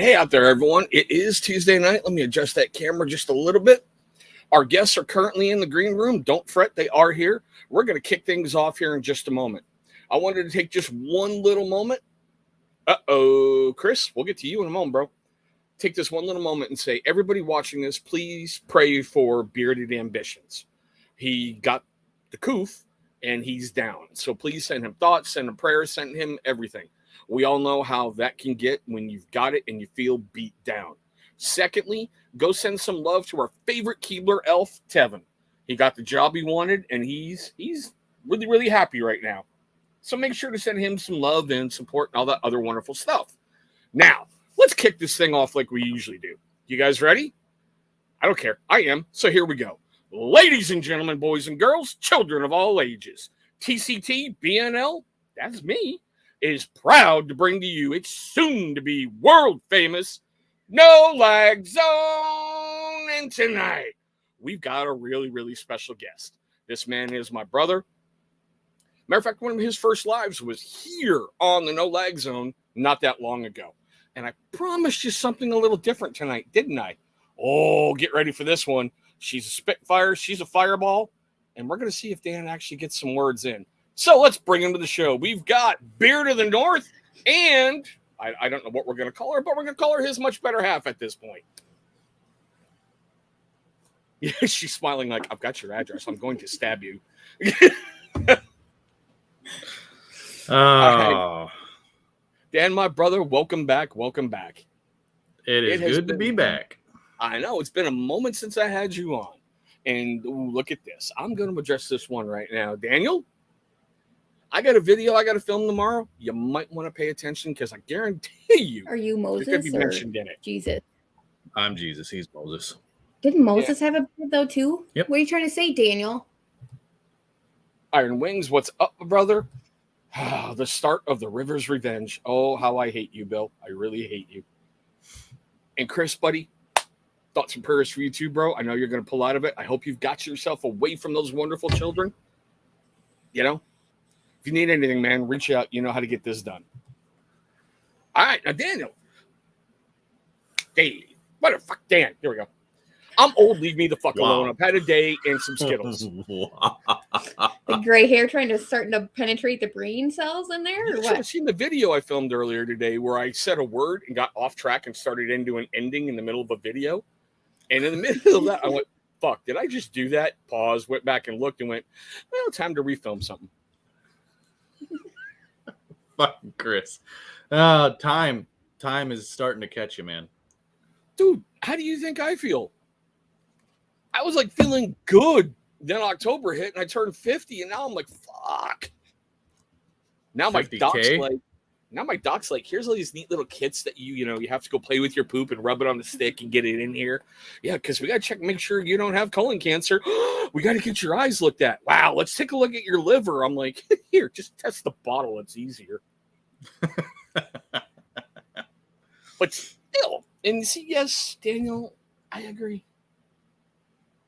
Hey out there, everyone. It is Tuesday night. Let me adjust that camera just a little bit. Our guests are currently in the green room. Don't fret, they are here. We're going to kick things off here in just a moment. I wanted to take just one little moment. Chris, we'll get to you in a moment, bro. Take this one little moment and say, everybody watching this, please pray for Bearded Ambitions. He got the coof and he's down. So please send him thoughts, send him prayers, send him everything. We all know how that can get when you've got it and you feel beat down. Secondly, go send some love to our favorite Keebler elf, Tevin. He got the job he wanted, and he's really, really happy right now. So make sure to send him some love and support and all that other wonderful stuff. Now, let's kick this thing off like we usually do. You guys ready? I don't care. I am. So here we go. Ladies and gentlemen, boys and girls, children of all ages, TCT, BNL, that's me, is proud to bring to you its soon-to-be world-famous No Lag Zone. And tonight, we've got a really, really special guest. This man is my brother. Matter of fact, one of his first lives was here on the No Lag Zone not that long ago. And I promised you something a little different tonight, didn't I? Oh, get ready for this one. She's a Spitfire. She's a fireball. And we're going to see if Dan actually gets some words in. So let's bring him to the show. We've got Beard of the North, and I don't know what we're going to call her, but we're going to call her his much better half at this point. Yeah, she's smiling like, I've got your address. I'm going to stab you. Oh. Dan, my brother, welcome back. Welcome back. It is good to be back. I know. It's been a moment since I had you on. And look at this. I'm going to address this one right now. Daniel? I got a video I got to film tomorrow. You might want to pay attention because I guarantee you. Are you Moses could be or mentioned in it. Jesus? I'm Jesus. He's Moses. Didn't Moses have a beard though too? Yep. What are you trying to say, Daniel? Iron Wings, what's up, brother? The start of the River's Revenge. Oh, how I hate you, Bill. I really hate you. And Chris, buddy, thoughts and prayers for you too, bro. I know you're going to pull out of it. I hope you've got yourself away from those wonderful children. You know? If you need anything, man, reach out. You know how to get this done. All right, now, Daniel. Dave. What the fuck, Dan? Here we go. I'm old. Leave me the fuck alone. I've had a day and some Skittles. The gray hair starting to penetrate the brain cells in there, or You should what? have seen the video I filmed earlier today where I said a word and got off track and started into an ending in the middle of a video. And in the middle of that, I went, fuck, did I just do that? Pause, went back and looked and went, well, time to refilm something. Fucking Chris. Time is starting to catch you, man. Dude, how do you think I feel? I was like feeling good. Then October hit and I turned 50 and now I'm like, fuck. Now my 50K? doc's like, here's all these neat little kits that you have to go play with your poop and rub it on the stick and get it in here. Yeah, because we got to check, make sure you don't have colon cancer. We got to get your eyes looked at. Wow, let's take a look at your liver. I'm like, here, just test the bottle. It's easier. But still, and you see, yes, Daniel, I agree.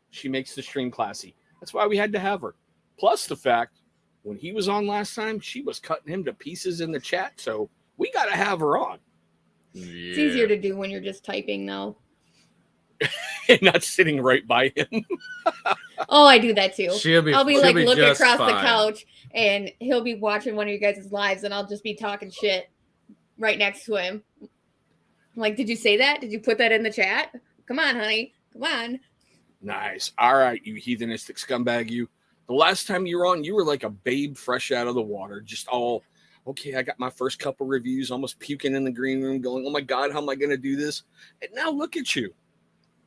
She makes the stream classy. That's why we had to have her. Plus the fact, when he was on last time, she was cutting him to pieces in the chat. So we got to have her on. Yeah. It's easier to do when you're just typing, though. And not sitting right by him. Oh, I do that too. I'll be like looking across the couch, and he'll be watching one of you guys' lives, and I'll just be talking shit right next to him. I'm like, did you say that? Did you put that in the chat? Come on, honey. Come on. Nice. All right, you heathenistic scumbag, you. The last time you were on, you were like a babe fresh out of the water. Just all, okay, I got my first couple reviews, almost puking in the green room, going, oh my God, how am I going to do this? And now look at you.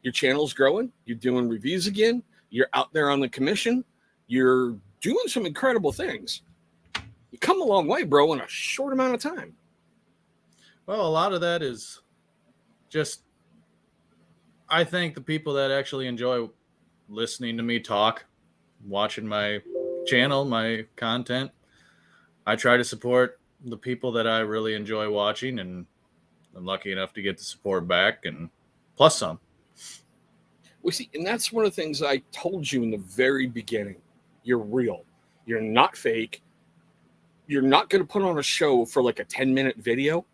Your channel's growing. You're doing reviews again. You're out there on the commission. You're doing some incredible things. You come a long way, bro, in a short amount of time. Well, a lot of that is just, I think the people that actually enjoy listening to me talk, watching my channel, my content, I try to support the people that I really enjoy watching, and I'm lucky enough to get the support back and plus some. Well, see, and that's one of the things I told you in the very beginning. You're real. You're not fake. You're not going to put on a show for like a 10-minute video.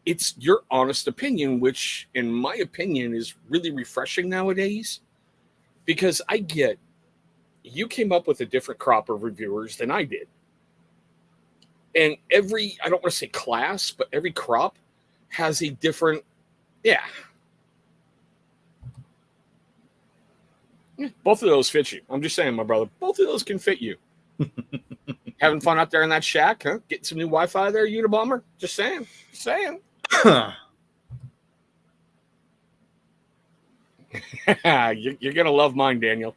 it's your honest opinion, which, in my opinion, is really refreshing nowadays. Because you came up with a different crop of reviewers than I did. And I don't want to say class, but every crop has a different, both of those fit you. I'm just saying, my brother, both of those can fit you. Having fun out there in that shack, huh? Getting some new Wi-Fi there, Unabomber? Just saying. You're going to love mine, Daniel.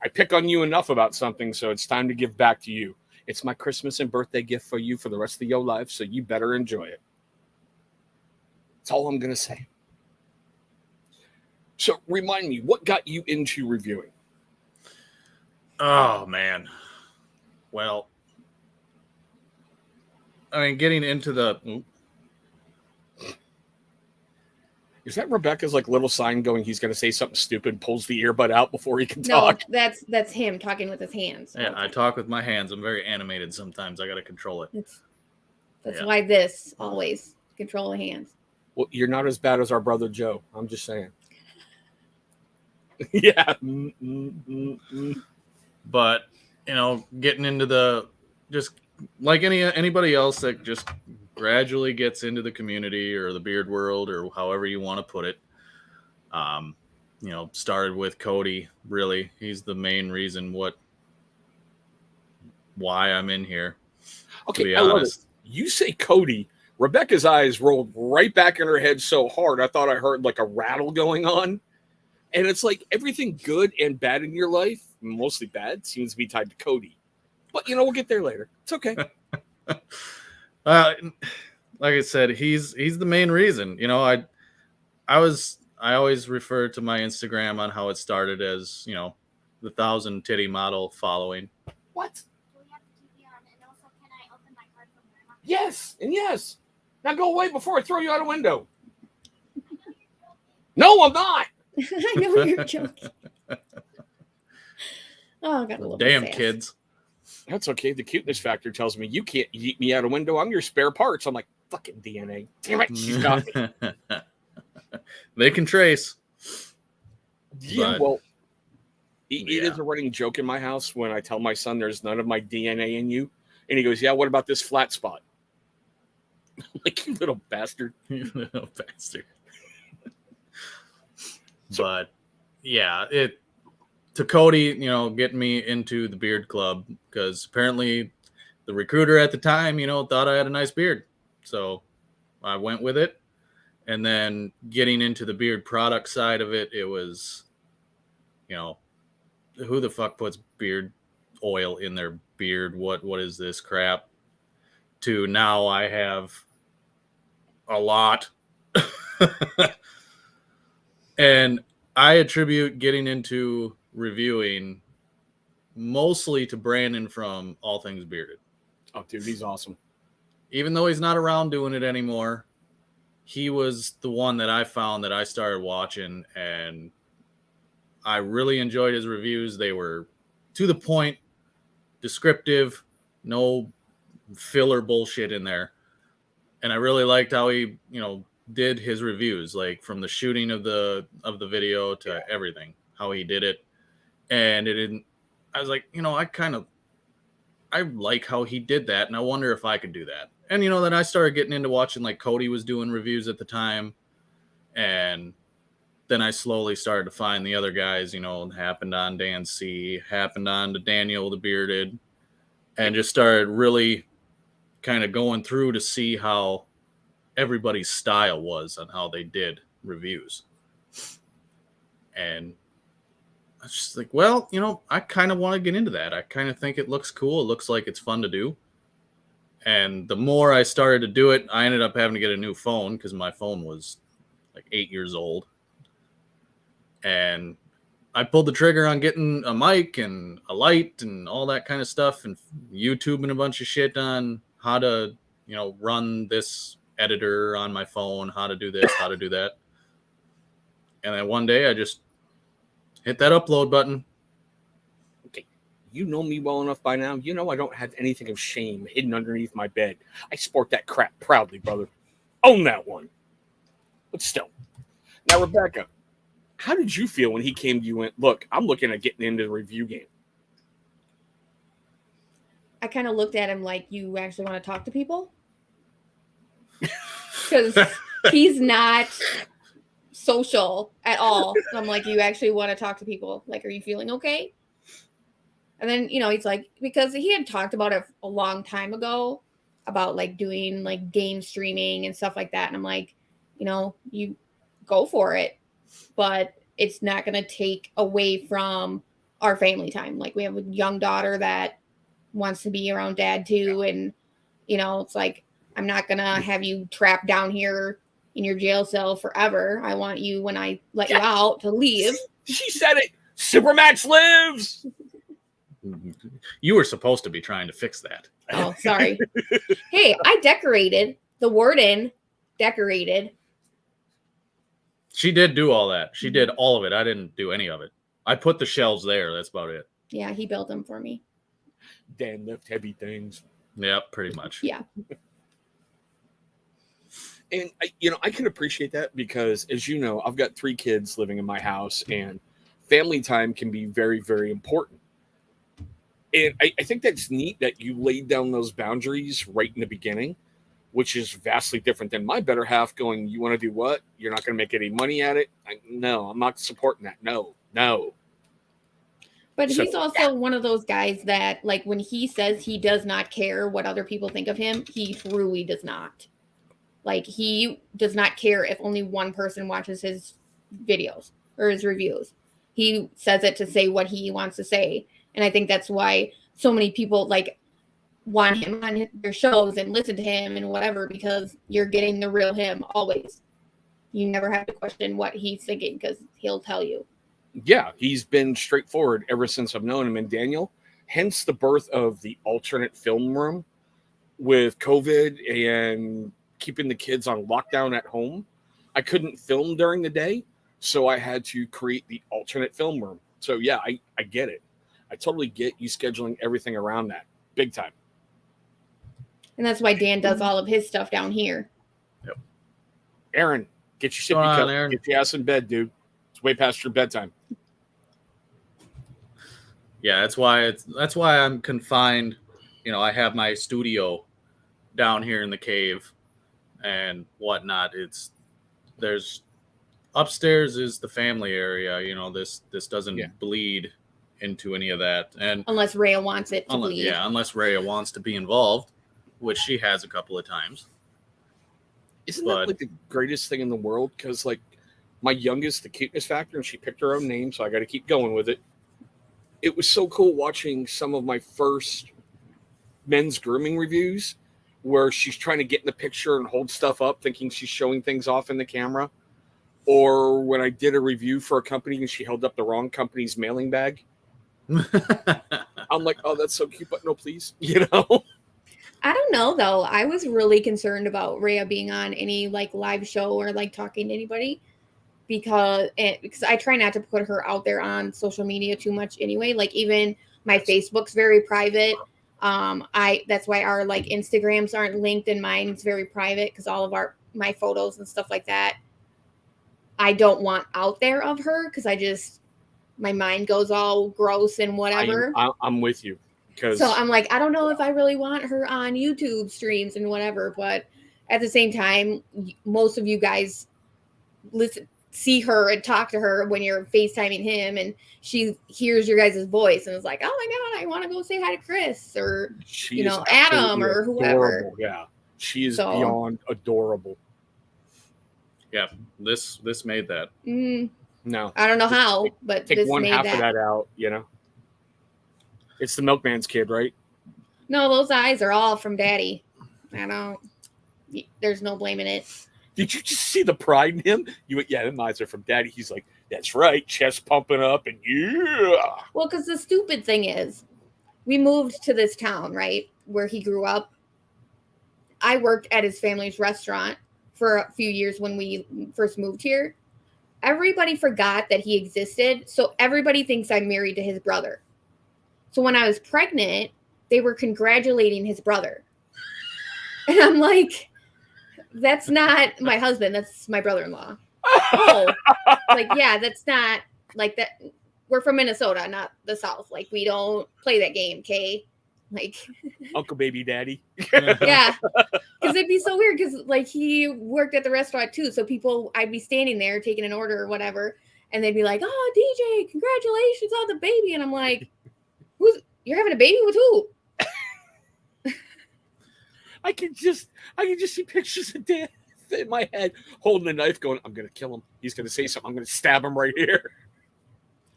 I pick on you enough about something, so it's time to give back to you. It's my Christmas and birthday gift for you for the rest of your life, so you better enjoy it. That's all I'm going to say. So remind me, what got you into reviewing? Oh, man. Well, I mean, getting into the... Is that Rebecca's like little sign going, he's going to say something stupid, pulls the earbud out before he can talk? No, that's him talking with his hands. Yeah, I talk with my hands. I'm very animated sometimes. I got to control it. That's why this always control the hands. Well, you're not as bad as our brother Joe. I'm just saying. Yeah. But, getting into just like anybody else that just gradually gets into the community or the beard world or however you want to put it. Started with Cody, really. He's the main reason why I'm in here. Okay, to be I honest. love it. You say Cody, Rebecca's eyes rolled right back in her head so hard I thought I heard like a rattle going on. And it's like everything good and bad in your life, mostly bad, seems to be tied to Cody. But we'll get there later. It's okay. Like I said, he's the main reason. I always refer to my Instagram on how it started as, the 1,000 titty model following. What? Do we have the TV on? And also, can I open my card from there? Yes, and yes. Now go away before I throw you out a window. No, I'm not. I know you're joking. Oh, I got a little damn sass. Kids. That's okay. The cuteness factor tells me you can't yeet me out a window. I'm your spare parts. I'm like, fucking DNA. Damn it, she's got me. They can trace. Yeah, well, it is a running joke in my house when I tell my son there's none of my DNA in you. And he goes, yeah, what about this flat spot? Like, you little bastard. You little bastard. But, yeah, to Cody, getting me into the beard club, because apparently the recruiter at the time, thought I had a nice beard. So I went with it. And then getting into the beard product side of it, it was, who the fuck puts beard oil in their beard? What is this crap? To now I have a lot. And I attribute getting into reviewing mostly to Brandon from All Things Bearded. Oh, dude, he's awesome. Even though he's not around doing it anymore, he was the one that I found that I started watching, and I really enjoyed his reviews. They were to the point, descriptive, no filler bullshit in there. And I really liked how he, did his reviews, like from the shooting of the video to everything, how he did it. And I was like, I like how he did that, and I wonder if I could do that. And then I started getting into watching, like, Cody was doing reviews at the time, and then I slowly started to find the other guys. Happened on Dan C, happened on to Daniel the Bearded, and just started really kind of going through to see how everybody's style was on how they did reviews. And I was just like, well, I kind of want to get into that. I kind of think it looks cool. It looks like it's fun to do. And the more I started to do it, I ended up having to get a new phone because my phone was like 8 years old. And I pulled the trigger on getting a mic and a light and all that kind of stuff, and YouTubing a bunch of shit on how to, run this editor on my phone, how to do this, how to do that. And then one day I just hit that upload button. Okay. You know me well enough by now. I don't have anything of shame hidden underneath my bed. I sport that crap proudly, brother. Own that one. But still. Now, Rebecca, how did you feel when he came to you and went, look, I'm looking at getting into the review game? I kind of looked at him like, you actually want to talk to people? Because he's not social at all. So I'm like, you actually want to talk to people? Like, are you feeling okay? And then, he's like, because he had talked about it a long time ago about like doing like game streaming and stuff like that. And I'm like, you go for it, but it's not going to take away from our family time. Like, we have a young daughter that wants to be around dad too. And, it's like, I'm not going to have you trapped down here in your jail cell forever. I want you, when I let you out, to leave. She said it. Supermax lives. You were supposed to be trying to fix that. Oh, sorry. Hey, I decorated. The warden decorated. She did do all that. She did all of it. I didn't do any of it. I put the shelves there. That's about it. Yeah, he built them for me. Dan lift heavy things. Yeah, pretty much. Yeah. And, I can appreciate that because, as you know, I've got 3 kids living in my house, and family time can be very, very important. And I think that's neat that you laid down those boundaries right in the beginning, which is vastly different than my better half going, you want to do what? You're not going to make any money at it? No, I'm not supporting that. No. But he's also one of those guys that, like, when he says he does not care what other people think of him, he truly does not. Like, he does not care if only one person watches his videos or his reviews. He says it to say what he wants to say. And I think that's why so many people, like, want him on their shows and listen to him and whatever, because you're getting the real him always. You never have to question what he's thinking because he'll tell you. Yeah, he's been straightforward ever since I've known him. And Daniel, hence the birth of the alternate film room with COVID and keeping the kids on lockdown at home. I couldn't film during the day, so I had to create the alternate film room. So yeah, I get it. I totally get you scheduling everything around that. Big time. And that's why Dan does all of his stuff down here. Yep. Aaron, get your sippy cup. Aaron. Get your ass in bed, dude. It's way past your bedtime. Yeah, that's why I'm confined. I have my studio down here in the cave and whatnot. There's upstairs is the family area. This doesn't bleed into any of that, and unless Rhea wants it to bleed. Yeah, unless Rhea wants to be involved, which she has a couple of times. Isn't that like the greatest thing in the world? Because like my youngest, the cuteness factor, and she picked her own name, so I got to keep going with it. It was so cool watching some of my first men's grooming reviews where she's trying to get in the picture and hold stuff up thinking she's showing things off in the camera. Or when I did a review for a company and she held up the wrong company's mailing bag. I'm like, oh, that's so cute, but no, please. I don't know, though. I was really concerned about Rhea being on any like live show or like talking to anybody because I try not to put her out there on social media too much anyway. Like even my Facebook's very private. That's why our like Instagrams aren't linked and mine's very private because all of my photos and stuff like that I don't want out there of her because my mind goes all gross and whatever. I'm with you. So I'm like, I don't know if I really want her on YouTube streams and whatever, but at the same time, most of you guys see her and talk to her when you're FaceTiming him and she hears your guys' voice and is like, oh my God, I want to go say hi to Chris or, Adam or whoever. Adorable. Yeah. She is beyond adorable. Yeah. This made that. No. I don't know how, but take one half of that out, It's the milkman's kid, right? No, those eyes are all from Daddy. There's no blaming it. Did you just see the pride in him? Them eyes are from Daddy. He's like, that's right, chest pumping up and yeah. Well, because the stupid thing is, we moved to this town, right, where he grew up. I worked at his family's restaurant for a few years when we first moved here. Everybody forgot that he existed, so everybody thinks I'm married to his brother. So when I was pregnant, they were congratulating his brother. And I'm like, That's not my husband. That's my brother-in-law. Oh, like, yeah, that's not like that. We're from Minnesota, not the South. Like, we don't play that game, okay? Like, Uncle Baby Daddy. Yeah, because it'd be so weird because, like, he worked at the restaurant too. So I'd be standing there taking an order or whatever, and they'd be like, "Oh, DJ, congratulations on the baby," and I'm like, "You're having a baby with who?" I can just see pictures of Dad in my head holding a knife, going, "I'm gonna kill him. He's gonna say something. I'm gonna stab him right here."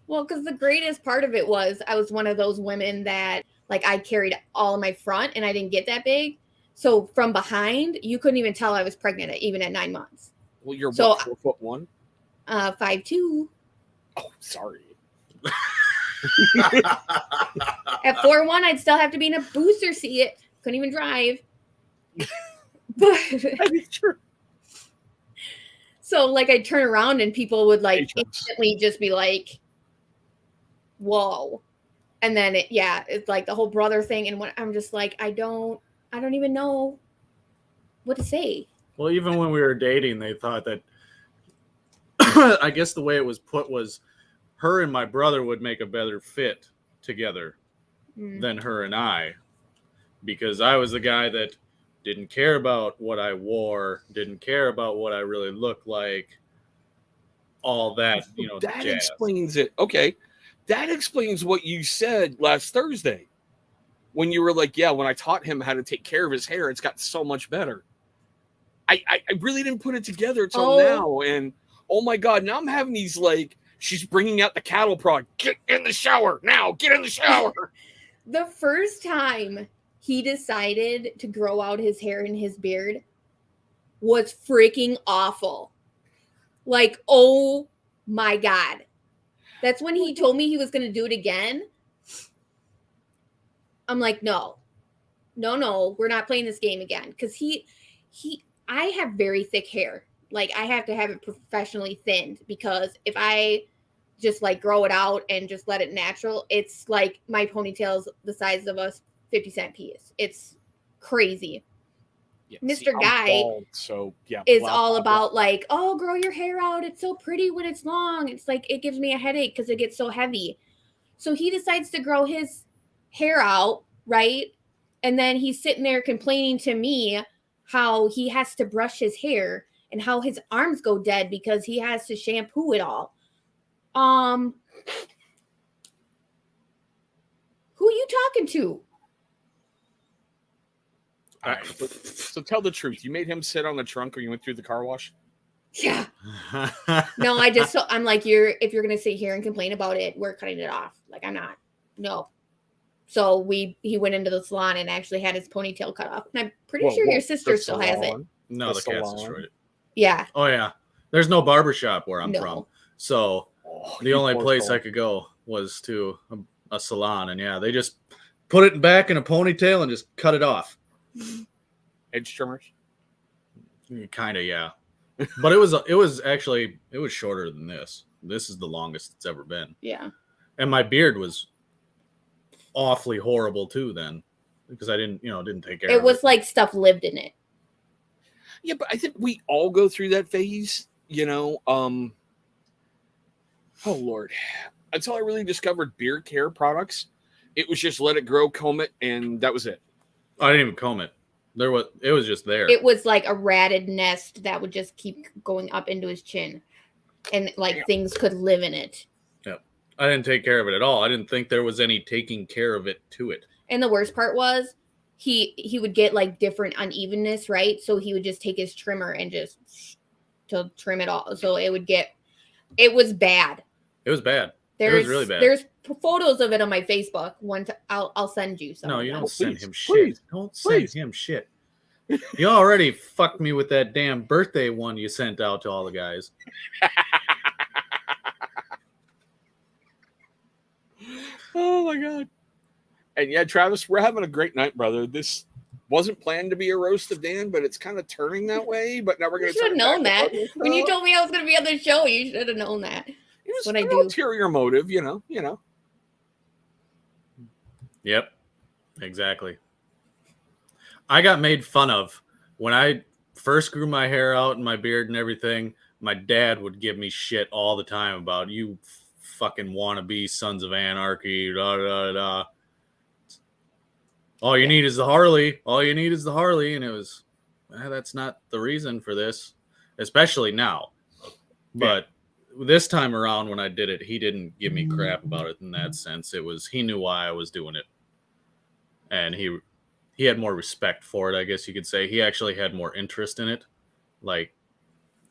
Well, because the greatest part of it was I was one of those women that, like, I carried all of my front and I didn't get that big. So from behind, you couldn't even tell I was pregnant even at 9 months. Well, you're what, 4'1"? 5'2". Oh, sorry. At 4'1", I'd still have to be in a booster seat. Couldn't even drive. But true. So, like, I'd turn around and people would, like, instantly just be like, "Whoa." And then it's like the whole brother thing, and when I'm just like, I don't even know what to say. Well, even when we were dating, they thought that I guess the way it was put was her and my brother would make a better fit together than her and I, because I was the guy that didn't care about what I wore, didn't care about what I really looked like, all that, That jazz. explains it. Okay. That explains what you said last Thursday when you were like, yeah, when I taught him how to take care of his hair, it's got so much better. I really didn't put it together till now. And oh my God, now I'm having these, like, she's bringing out the cattle prod. Get in the shower now. Get in the shower. The first time he decided to grow out his hair and his beard was freaking awful. Like, oh my God. That's when he told me he was going to do it again. I'm like, no, we're not playing this game again. Because I have very thick hair. Like, I have to have it professionally thinned, because if I just, like, grow it out and just let it natural, it's like my ponytail's the size of a 50-cent piece. It's crazy. Yeah, Mr. Guy is all about like, oh, grow your hair out. It's so pretty when it's long. It's like, it gives me a headache because it gets so heavy. So he decides to grow his hair out, right? And then he's sitting there complaining to me how he has to brush his hair and how his arms go dead because he has to shampoo it all. Who are you talking to? All right, so tell the truth. You made him sit on the trunk, or you went through the car wash? Yeah. No, I'm like, if you're gonna sit here and complain about it, we're cutting it off. Like, I'm not. No. So he went into the salon and actually had his ponytail cut off. And I'm pretty sure your sister still has it. No, the cat's destroyed it. Yeah. Oh yeah. There's no barbershop where I'm from. So the only place I could go was to a salon, and yeah, they just put it back in a ponytail and just cut it off. Edge trimmers? Kind of, yeah. But it was shorter than this. This is the longest it's ever been. Yeah. And my beard was awfully horrible too then, because I didn't take care of it. It was like stuff lived in it. Yeah, but I think we all go through that phase, Oh Lord. Until I really discovered beard care products, it was just let it grow, comb it, and that was it. I didn't even comb it. It was just there. It was like a ratted nest that would just keep going up into his chin, and things could live in it. Yeah, I didn't take care of it at all. I didn't think there was any taking care of it to it. And the worst part was he would get like different unevenness, right? So he would just take his trimmer and just to trim it all. So it was bad. It was bad. It was really bad. There's photos of it on my Facebook. I'll send you some. No, you don't send him shit. Don't send him shit. You already fucked me with that damn birthday one you sent out to all the guys. Oh my God. And yeah, Travis, we're having a great night, brother. This wasn't planned to be a roast of Dan, but it's kind of turning that way. But now we're going to. You should have known that when you told me I was going to be on the show. You should have known that. It was an ulterior motive, you know. Yep, exactly. I got made fun of when I first grew my hair out and my beard and everything, my dad would give me shit all the time about you fucking wannabe sons of anarchy, da da da. All you need is the Harley. All you need is the Harley. And it was, that's not the reason for this, especially now. But this time around when I did it, he didn't give me crap about it in that sense. It was, he knew why I was doing it. And he had more respect for it, I guess you could say. He actually had more interest in it, like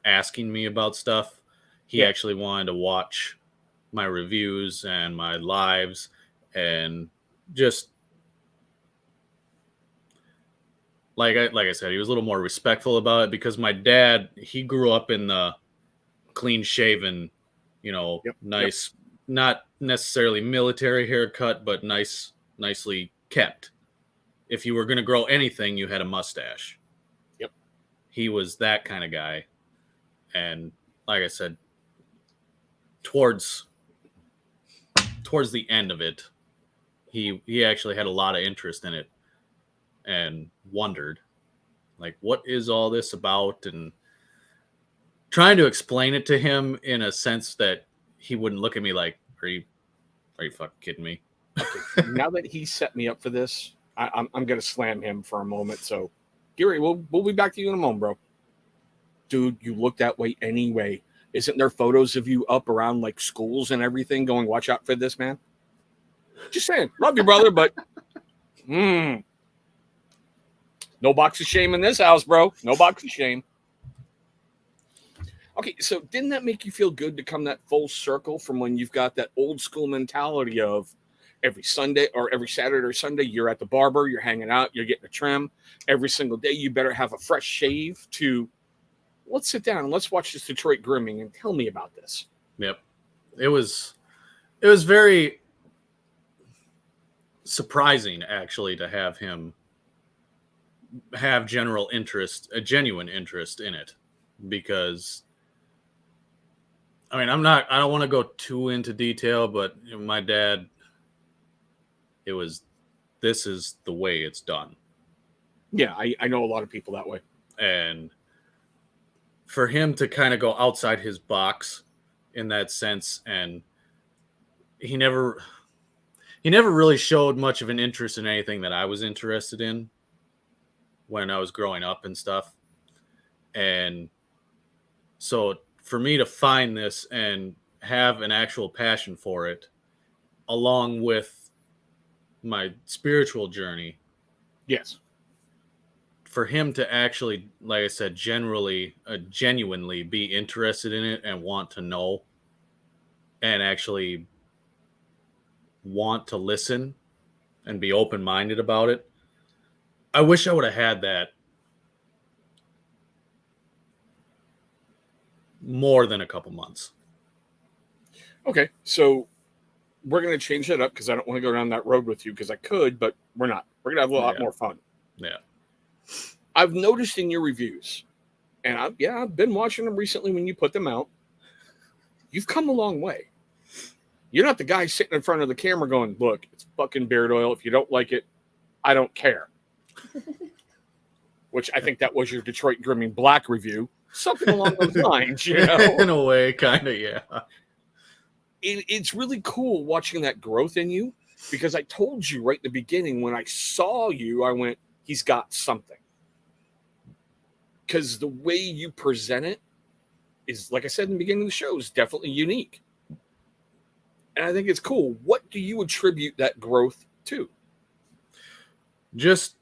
asking me about stuff. He actually wanted to watch my reviews and my lives and just like I said, he was a little more respectful about it because my dad, he grew up in the clean shaven, nice, not necessarily military haircut, but nicely kept. If you were going to grow anything, you had a mustache. Yep. He was that kind of guy. And like I said, towards the end of it, he actually had a lot of interest in it and wondered, like, what is all this about? And trying to explain it to him in a sense that he wouldn't look at me like, are you fucking kidding me? Okay. Now that he set me up for this, I'm going to slam him for a moment. So, Gary, we'll be back to you in a moment, bro. Dude, you look that way anyway. Isn't there photos of you up around like schools and everything going, watch out for this, man? Just saying. Love you, brother, but no box of shame in this house, bro. No box of shame. Okay, so didn't that make you feel good to come that full circle from when you've got that old school mentality of every Sunday or every Saturday or Sunday, you're at the barber, you're hanging out, you're getting a trim. Every single day, you better have a fresh shave to, let's sit down and let's watch this Detroit grooming and tell me about this. Yep. It was very surprising, actually, to have him have a genuine interest in it, because I mean, I don't want to go too into detail, but my dad, this is the way it's done. Yeah, I know a lot of people that way. And for him to kind of go outside his box in that sense, and he never really showed much of an interest in anything that I was interested in when I was growing up and stuff. And so for me to find this and have an actual passion for it, along with my spiritual journey. Yes. For him to actually, like I said, genuinely be interested in it and want to know and actually want to listen and be open-minded about it. I wish I would have had that more than a couple months. Okay, so we're going to change that up because I don't want to go down that road with you because I could, but we're not. We're going to have a lot more fun. Yeah. I've noticed in your reviews, and I've been watching them recently when you put them out. You've come a long way. You're not the guy sitting in front of the camera going, look, it's fucking beard oil. If you don't like it, I don't care. Which I think that was your Detroit Grooming Black review. Something along those lines, you know? In a way, kind of, yeah. It's really cool watching that growth in you because I told you right in the beginning when I saw you, I went, he's got something. Because the way you present it is, like I said in the beginning of the show, is definitely unique. And I think it's cool. What do you attribute that growth to? Just,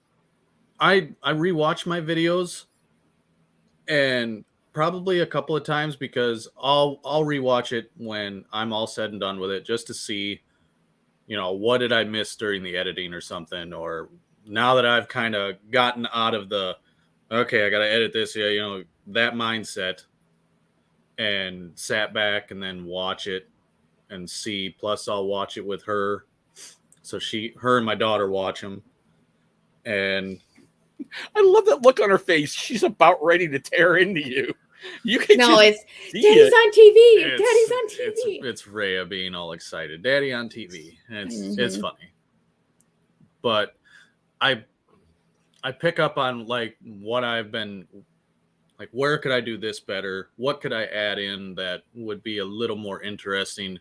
I rewatch my videos, and probably a couple of times because I'll rewatch it when I'm all said and done with it, just to see, what did I miss during the editing or something, or now that I've kind of gotten out of the, okay, I got to edit this, that mindset, and sat back and then watch it and see. Plus, I'll watch it with her, so her and my daughter watch them, and I love that look on her face. She's about ready to tear into you. You can it's Daddy's on TV. Daddy's on TV. It's Rhea being all excited. Daddy on TV. It's funny. But I pick up on like what I've been like, where could I do this better? What could I add in that would be a little more interesting?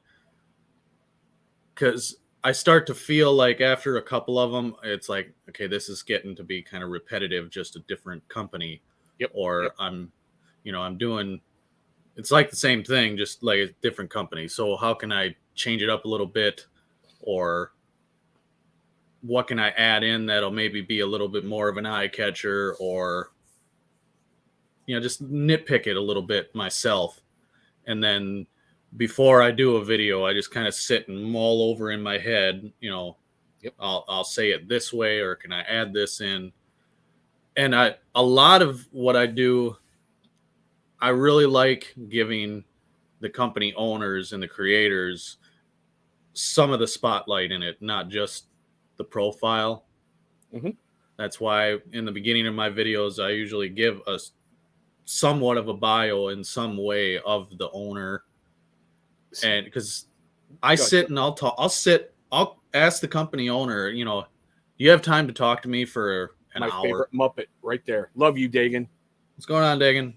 Because I start to feel like after a couple of them, it's like, okay, this is getting to be kind of repetitive, just a different company. Yep. Or yep. I'm doing, it's like the same thing, just like a different company. So how can I change it up a little bit? Or what can I add in that'll maybe be a little bit more of an eye catcher, or just nitpick it a little bit myself. And then before I do a video, I just kind of sit and mull over in my head, Yep. I'll say it this way, or can I add this in? And a lot of what I do, I really like giving the company owners and the creators some of the spotlight in it, not just the profile. Mm-hmm. That's why in the beginning of my videos, I usually give a somewhat of a bio in some way of the owner. And because I sit and I'll ask the company owner, do you have time to talk to me for an hour? My favorite Muppet right there. Love you, Dagan. What's going on, Dagan?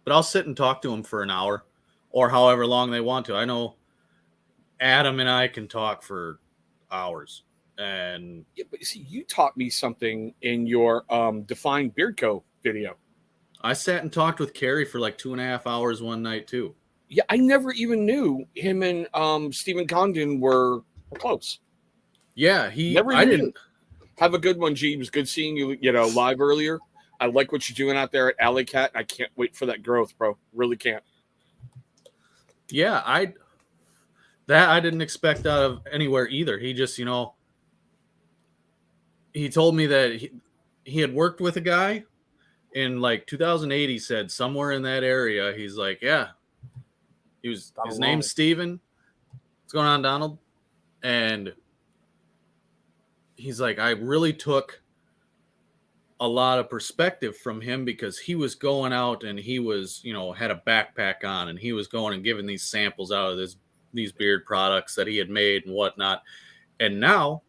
But I'll sit and talk to him for an hour or however long they want to. I know Adam and I can talk for hours. And yeah, but see, you taught me something in your Define Beard Co. video. I sat and talked with Carrie for like 2.5 hours one night too. Yeah, I never even knew him and Stephen Condon were close. Yeah, I didn't. Have a good one, G. It was good seeing you, live earlier. I like what you're doing out there at Alley Cat. I can't wait for that growth, bro. Really can't. Yeah, I didn't expect out of anywhere either. He just, he told me that he had worked with a guy in like 2008. He said somewhere in that area. He's like, yeah, his name's Steven. What's going on, Donald? And he's like, I really took a lot of perspective from him because he was going out and he was, had a backpack on and he was going and giving these samples out of these beard products that he had made and whatnot. And now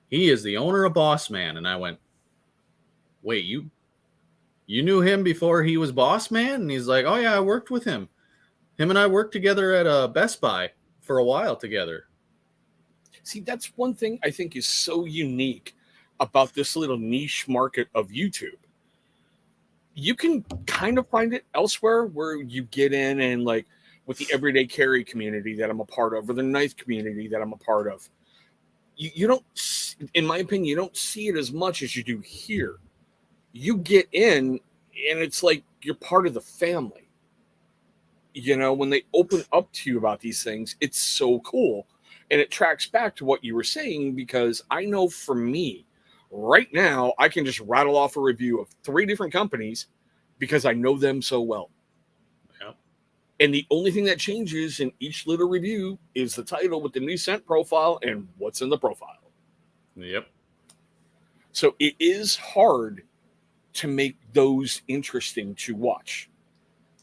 he is the owner of Boss Man. And I went, wait, you knew him before he was Boss Man? And he's like, oh yeah, I worked with him. Him and I worked together at Best Buy for a while together. See, that's one thing I think is so unique about this little niche market of YouTube. You can kind of find it elsewhere where you get in and like with the everyday carry community that I'm a part of, or the knife community that I'm a part of. You don't, in my opinion, you don't see it as much as you do here. You get in and it's like you're part of the family. When they open up to you about these things, it's so cool. And it tracks back to what you were saying, because I know for me, right now, I can just rattle off a review of 3 different companies because I know them so well. Yeah. And the only thing that changes in each little review is the title with the new scent profile and what's in the profile. Yep. So it is hard to make those interesting to watch.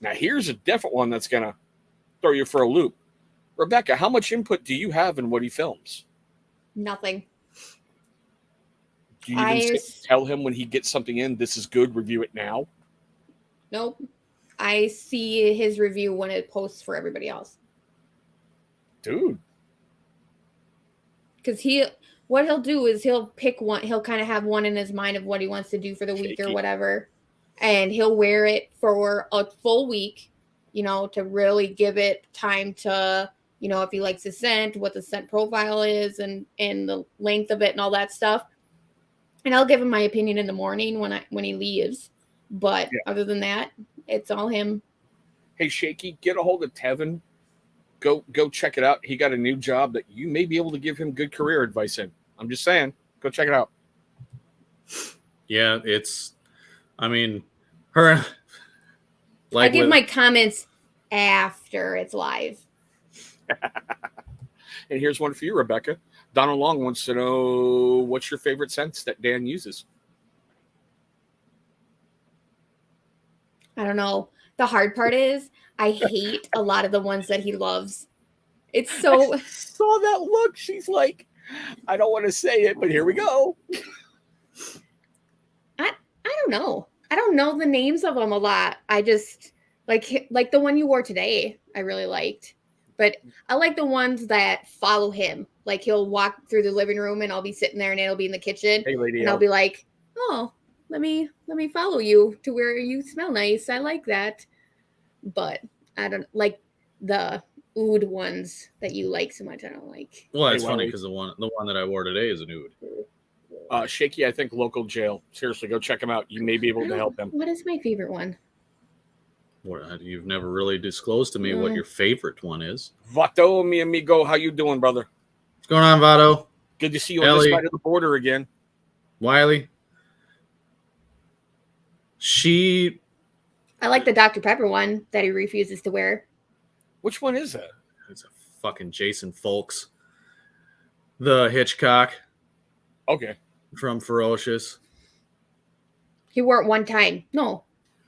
Now, here's a different one that's going to throw you for a loop. Rebecca, how much input do you have in what he films? Nothing. Do you even tell him when he gets something in, this is good, review it now? Nope. I see his review when it posts for everybody else. Dude. Because what he'll do is he'll pick one. He'll kind of have one in his mind of what he wants to do for the week or whatever. And he'll wear it for a full week, to really give it time to, if he likes the scent, what the scent profile is and the length of it and all that stuff. And I'll give him my opinion in the morning when he leaves. But other than that, it's all him. Hey, Shaky, get a hold of Tevin. Go check it out. He got a new job that you may be able to give him good career advice in. I'm just saying. Go check it out. Yeah, I give my comments after it's live. And here's one for you, Rebecca. Donald Long wants to know, what's your favorite scents that Dan uses? I don't know. The hard part is I hate a lot of the ones that he loves. It's so... I saw that look. She's like, I don't want to say it, but here we go. I don't know. I don't know the names of them a lot. I just like the one you wore today. I really liked, but I like the ones that follow him. Like he'll walk through the living room and I'll be sitting there and it'll be in the kitchen, Hey, lady, and I'll be like, oh, let me follow you to where you smell nice. I like that, but I don't like the oud ones that you like so much. I don't like. Well, that's funny because the one that I wore today is an oud. Shaky, I think local jail. Seriously, go check him out. You may be able to help him. What is my favorite one? What, you've never really disclosed to me what your favorite one is. Vato, mi amigo, how you doing, brother? What's going on, Vado? Good to see you on this side of the border again. Wiley. I like the Dr. Pepper one that he refuses to wear. Which one is that? It's a fucking Jason Folks. The Hitchcock. Okay. From Ferocious. He wore it one time. No.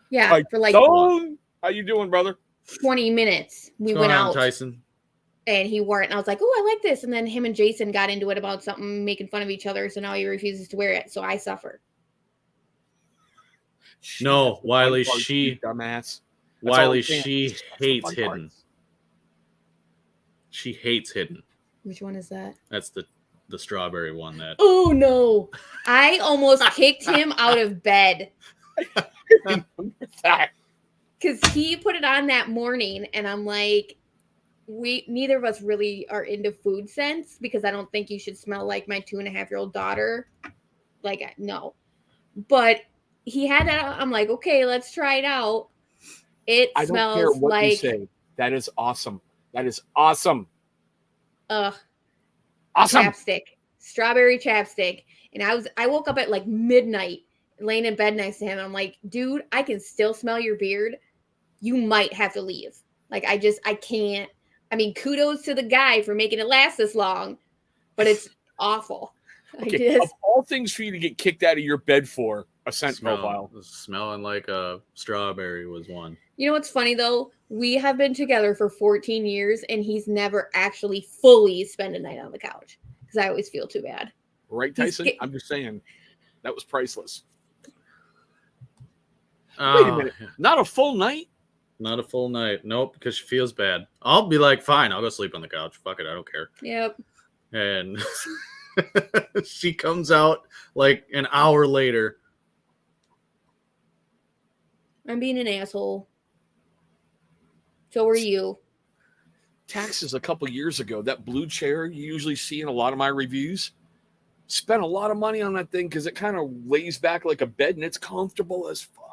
Yeah, for like... How you doing, brother? 20 minutes. We went out. Tyson? And he wore it, and I was like, oh, I like this. And then him and Jason got into it about something, making fun of each other, so now he refuses to wear it, so I suffer. No, Wiley, dumbass. Wiley, she hates Hidden. She hates Hidden. Which one is that? That's the strawberry one. That. Oh, no. I almost kicked him out of bed. Because he put it on that morning, and I'm like, neither of us really are into food sense, because I don't think you should smell like my 2.5-year-old daughter. Like, no. But he had that. I'm like, okay, let's try it out. I smells don't care what like you say. That is awesome. That is awesome. Awesome. Chapstick. Strawberry chapstick. And I woke up at like midnight, laying in bed next to him. I'm like, dude, I can still smell your beard. You might have to leave. Like, I can't. I mean, kudos to the guy for making it last this long, but it's awful. Okay. Of all things for you to get kicked out of your bed for, a scent profile. Smelling like a strawberry was one. You know what's funny, though? We have been together for 14 years, and he's never actually fully spent a night on the couch, because I always feel too bad. Right, Tyson? I'm just saying. That was priceless. Wait a minute. Not a full night? Not a full night. Nope, because she feels bad. I'll be like, fine, I'll go sleep on the couch. Fuck it, I don't care. Yep. And she comes out like an hour later. I'm being an asshole. So are you. Taxes a couple years ago, that blue chair you usually see in a lot of my reviews, spent a lot of money on that thing because it kind of lays back like a bed and it's comfortable as fuck.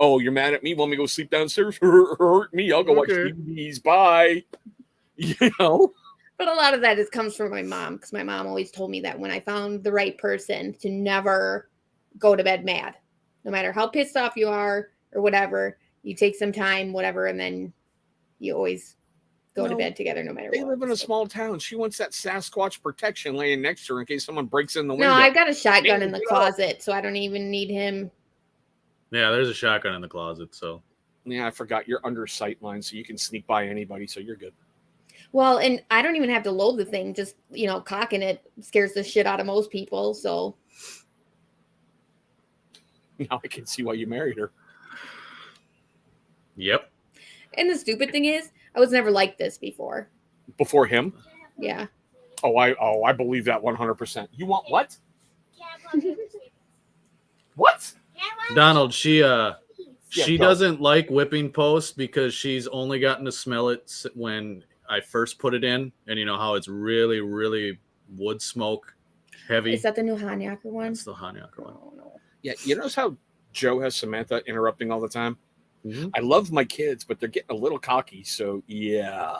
Oh, you're mad at me? Want me to go sleep downstairs? Hurt me. I'll go watch DVDs. Bye. You know? But a lot of that comes from my mom, because my mom always told me that when I found the right person, to never go to bed mad. No matter how pissed off you are or whatever, you take some time, whatever, and then you always go to bed together no matter what. They live in a small town. She wants that Sasquatch protection laying next to her in case someone breaks in the window. No, I've got a shotgun in the closet, so I don't even need him. Yeah, there's a shotgun in the closet, so. Yeah, I forgot. You're under sight line, so you can sneak by anybody, so you're good. Well, and I don't even have to load the thing. Just, cocking it scares the shit out of most people, so. Now I can see why you married her. Yep. And the stupid thing is, I was never like this before. Before him? Yeah. I believe that 100%. You want what? What? Donald, she doesn't like whipping post because she's only gotten to smell it when I first put it in, and you know how it's really, really wood smoke heavy. Is that the new Hanyaker one? That's the Hanyaker one. Oh, no. Yeah, you notice how Joe has Samantha interrupting all the time? Mm-hmm. I love my kids, but they're getting a little cocky, so yeah.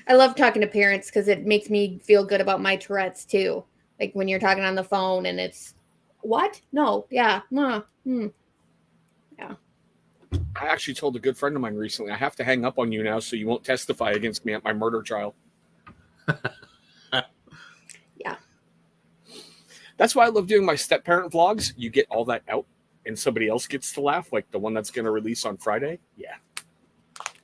I love talking to parents because it makes me feel good about my Tourette's too. Like when you're talking on the phone and it's, what? No, yeah, yeah. I actually told a good friend of mine recently, I have to hang up on you now so you won't testify against me at my murder trial. Yeah. That's why I love doing my step-parent vlogs. You get all that out and somebody else gets to laugh, like the one that's going to release on Friday. Yeah.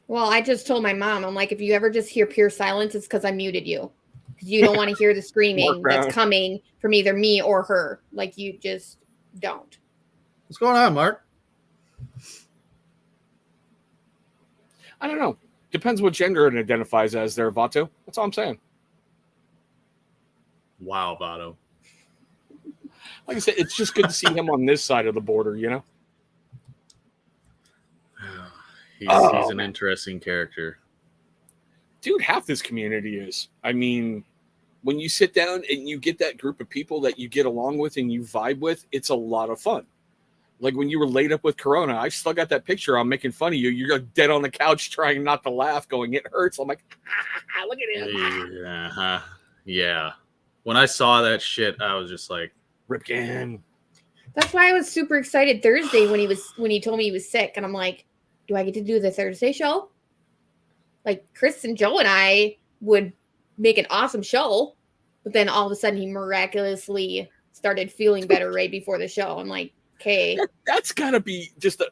Well, I just told my mom, I'm like, if you ever just hear pure silence, it's because I muted you. Because you don't want to hear the screaming that's coming from either me or her. Like, you just don't. What's going on, Mark? I don't know. Depends what gender it identifies as there, Vato. That's all I'm saying. Wow, Vato. Like I said, it's just good to see him on this side of the border, you know? He's an interesting character. Dude, half this community is. I mean, when you sit down and you get that group of people that you get along with and you vibe with, it's a lot of fun. Like when you were laid up with Corona, I still got that picture. I'm making fun of you. You're dead on the couch trying not to laugh, going, it hurts. I'm like, look at him. Yeah. When I saw that shit, I was just like, Ripken. That's why I was super excited Thursday when he told me he was sick. And I'm like, do I get to do the Thursday show? Like Chris and Joe and I would make an awesome show. But then all of a sudden he miraculously started feeling better right before the show. I'm like, okay. That's got to be just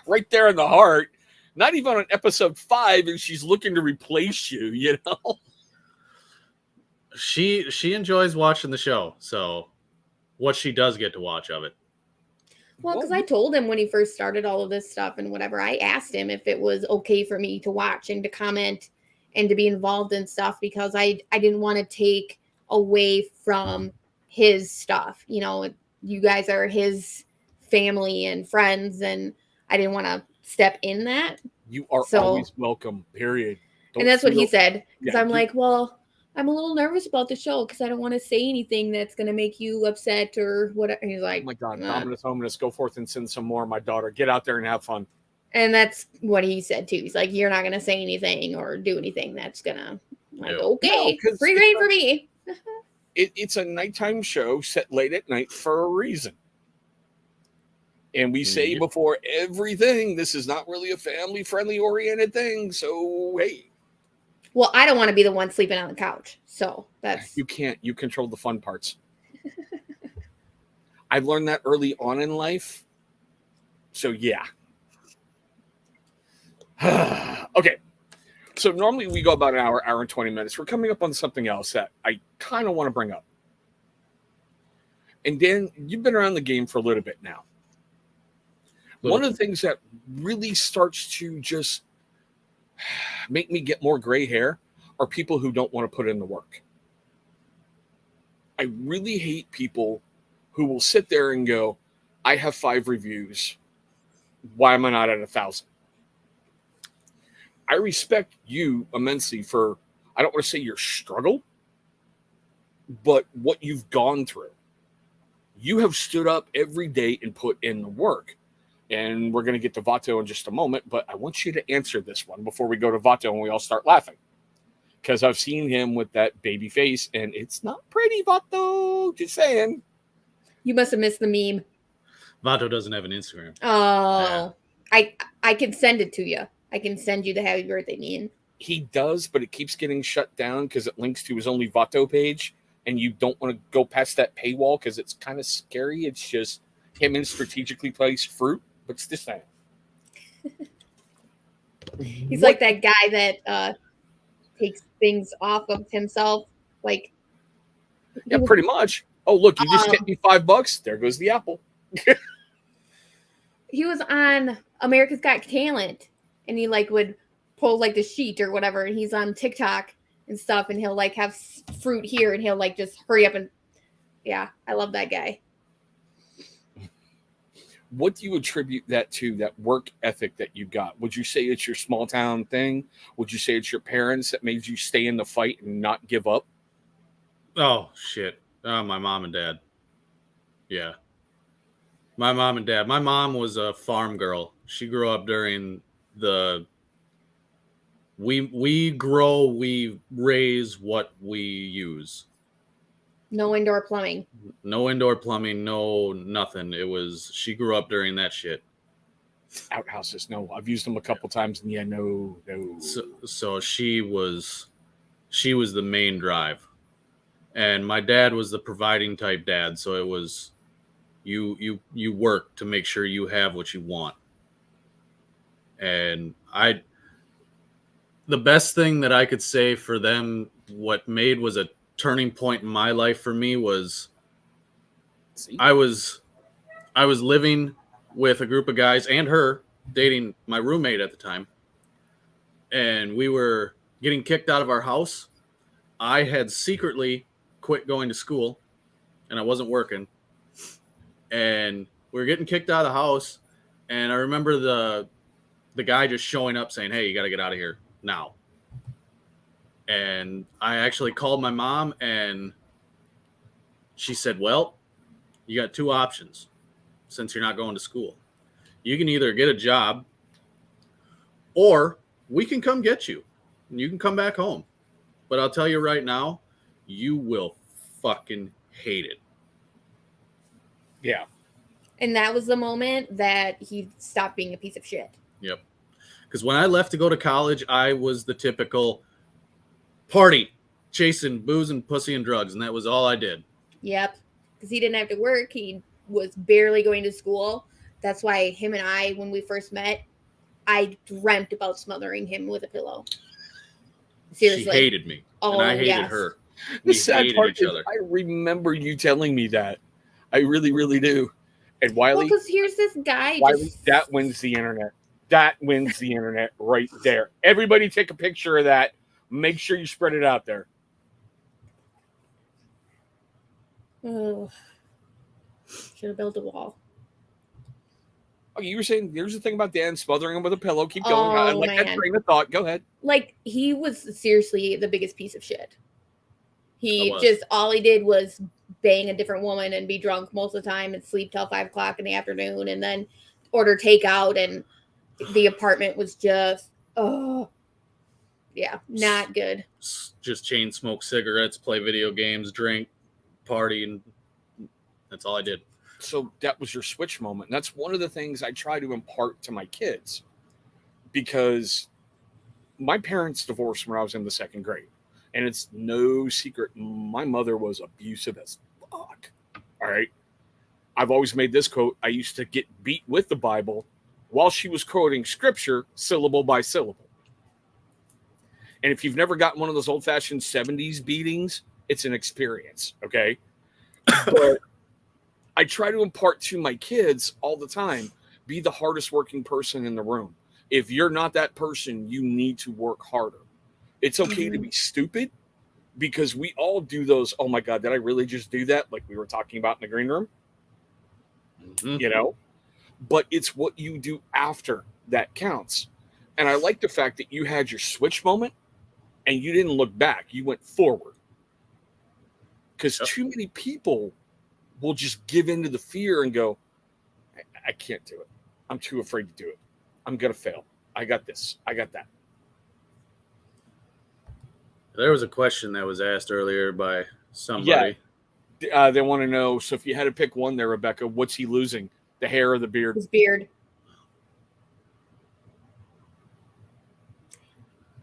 right there in the heart. Not even on episode 5, and she's looking to replace you, you know? She enjoys watching the show. So what she does get to watch of it. Well, because I told him when he first started all of this stuff and whatever, I asked him if it was okay for me to watch and to comment and to be involved in stuff because I didn't want to take away from his stuff. You know, you guys are his family and friends, and I didn't want to step in that. You are always welcome, period. And that's what he said. Because I'm like, well, I'm a little nervous about the show because I don't want to say anything that's going to make you upset or whatever. He's like, oh my God, Dominus Hominus, go forth and send some more, my daughter. Get out there and have fun. And that's what he said too. He's like, you're not going to say anything or do anything that's going to, like, okay, free reign for me. It's a nighttime show set late at night for a reason. And we say before everything, this is not really a family-friendly oriented thing. So, hey. Well, I don't want to be the one sleeping on the couch. So that's... You can't. You control the fun parts. I learned that early on in life. So, yeah. Okay. So, normally we go about an hour and 20 minutes. We're coming up on something else that I kind of want to bring up. And Dan, you've been around the game for a little bit now. One of the things that really starts to just make me get more gray hair are people who don't want to put in the work. I really hate people who will sit there and go, I have 5 reviews. Why am I not at 1,000? I respect you immensely for, I don't want to say your struggle, but what you've gone through. You have stood up every day and put in the work. And we're going to get to Vato in just a moment, but I want you to answer this one before we go to Vato and we all start laughing. Because I've seen him with that baby face, and it's not pretty, Vato. Just saying. You must have missed the meme. Vato doesn't have an Instagram. Oh. Yeah. I can send it to you. I can send you the happy birthday meme. He does, but it keeps getting shut down because it links to his only Vato page, and you don't want to go past that paywall because it's kind of scary. It's just him in strategically placed fruit. What's this thing? He's like that guy that takes things off of himself. Like, yeah, pretty much. Oh, look, you just hit me $5. There goes the apple. He was on America's Got Talent, and he like would pull like the sheet or whatever. And he's on TikTok and stuff, and he'll like have fruit here, and he'll like just hurry up and yeah, I love that guy. What do you attribute that to, that work ethic that you got? Would you say it's your small town thing? Would you say it's your parents that made you stay in the fight and not give up? Oh, shit. My mom and dad. Yeah. My mom and dad. My mom was a farm girl. She grew up during the... We grow, we raise what we use. No indoor plumbing. No indoor plumbing, no nothing. It was, she grew up during that shit. Outhouses, no. I've used them a couple times, and yeah, no. So she was the main drive. And my dad was the providing type dad, so it was you work to make sure you have what you want. And the best thing that I could say for them, what made was a turning point in my life for me was I was living with a group of guys and her dating my roommate at the time. And we were getting kicked out of our house. I had secretly quit going to school and I wasn't working. And we were getting kicked out of the house. And I remember the guy just showing up saying, "Hey, you got to get out of here now." And I actually called my mom and she said, "Well, you got two options since you're not going to school. You can either get a job or we can come get you and you can come back home. But I'll tell you right now, you will fucking hate it." Yeah. And that was the moment that he stopped being a piece of shit. Yep. Because when I left to go to college, I was the typical party, chasing booze and pussy and drugs, and that was all I did. Yep. Because he didn't have to work. He was barely going to school. That's why him and I, when we first met, I dreamt about smothering him with a pillow. Seriously. She hated me, and I hated her. The sad part is I remember you telling me that. I really, really do. And Wiley, because here's this guy. Wiley, that wins the internet. That wins the internet right there. Everybody take a picture of that. Make sure you spread it out there. Oh, should have built a wall. Okay, you were saying there's the thing about Dan smothering him with a pillow. Keep going. I like that train of thought. Go ahead. Like, he was seriously the biggest piece of shit. He just, all he did was bang a different woman and be drunk most of the time and sleep till 5 o'clock in the afternoon and then order takeout. And the apartment was just, yeah, not good. Just chain smoke cigarettes, play video games, drink, party, and that's all I did. So that was your switch moment. And that's one of the things I try to impart to my kids, because my parents divorced when I was in the 2nd grade. And it's no secret, my mother was abusive as fuck. All right. I've always made this quote. I used to get beat with the Bible while she was quoting scripture syllable by syllable. And if you've never gotten one of those old-fashioned 70s beatings, it's an experience, okay? But I try to impart to my kids all the time, be the hardest working person in the room. If you're not that person, you need to work harder. It's okay to be stupid, because we all do those, oh my God, did I really just do that? Like we were talking about in the green room, you know? But it's what you do after that counts. And I like the fact that you had your switch moment and you didn't look back. You went forward. Because too many people will just give into the fear and go, I can't do it. I'm too afraid to do it. I'm going to fail. I got this. I got that. There was a question that was asked earlier by somebody. Yeah. They want to know, so if you had to pick one there, Rebecca, what's he losing? The hair or the beard? His beard.